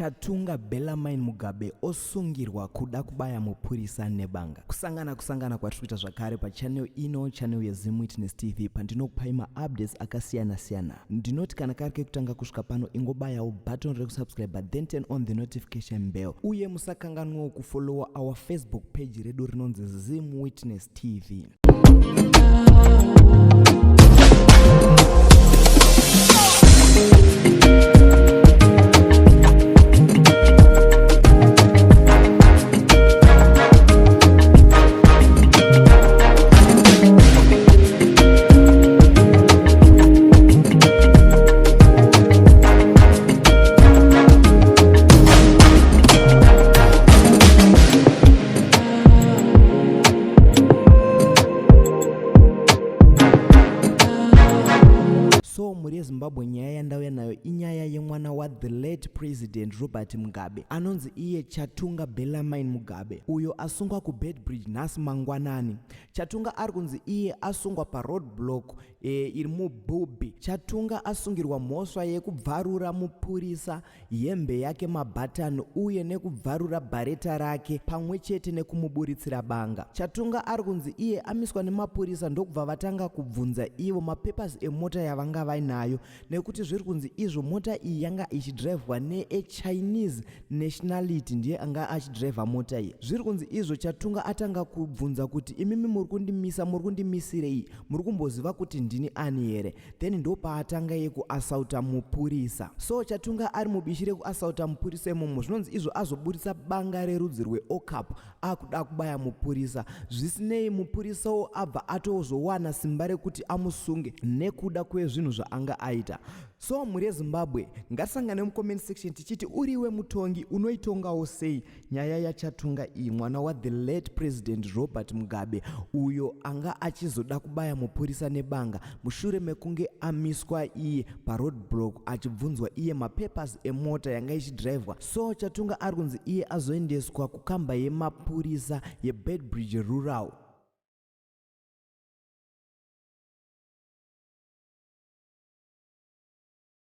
Chatunga Bellarmine Mugabe osungirwa kuda kubaya mupurisa nebanga. Kusangana kwatikuita zvakare pachannel ino, channel yeZim Witness TV, pandinokupai maupdates akasiyana-siyana. Ndinoti kana kari kekutanga kusvika pano, ingobayawo button rekusubscribe then turn on the notification bell. Uye musakanganwawo kufollowa our Facebook page redu rinonzi Zim Witness TV. Muri Zimbabwe nyaya yandauya nayo inyaya yemwana wa the late president Robert Mugabe anonzi iye Chatunga Bellarmine Mugabe, uyo asungwa kuBedbridge nhasi mangwanani. Chatunga ari kunzi iye asungwa paroadblock iri muBubi. Chatunga asungirwa mhosva yekubvarura mupurisa hembe yake mabhatani uye nekubvarura bhareta rake pamwe chete nekumuburitsira banga. Chatunga ari kunzi iye amiswa nemapurisa ndokubva vatanga kubvunza ivo mapepasi emota yavanga vainayo, nekuti zviri kunzi izvo mota iyi yanga ichidhiraivhwa neChinese nationality, ndiye anga achidhiraivha mota iyi. Zviri kunzi izvo Chatunga atanga kubvunza kuti imimi muri kundimisirei, muri kumboziva kuti ndini ani here? Then ndopaatanga yekuasauta mupurisa. So Chatunga ari mubishi rekuasauta mupurisa imomo, zvinonzi izvo azoburitsa banga rerudzi rweOkapu akuda kubaya mupurisa. Zvisinei mupurisawo abva atozowana simba rekuti amusunge nekuda kwezvinhu zvaanga aita. So muri Zimbabwe ngatisangane mucomment section tichiti uriwe mutongi unoitongawo sei nyaya yaChatunga iyi, mwana wa the late president Robert Mugabe, uyo anga achizoda kubaya mupurisa nebanga mushure mekunge amiswa iye paroadblock achibvunzwa iye mapepasi emota yanga ichidhiraivhwa. So Chatunga ari kunzi iye azoendeswa kukamba yemapurisa yeBedbridge Rural.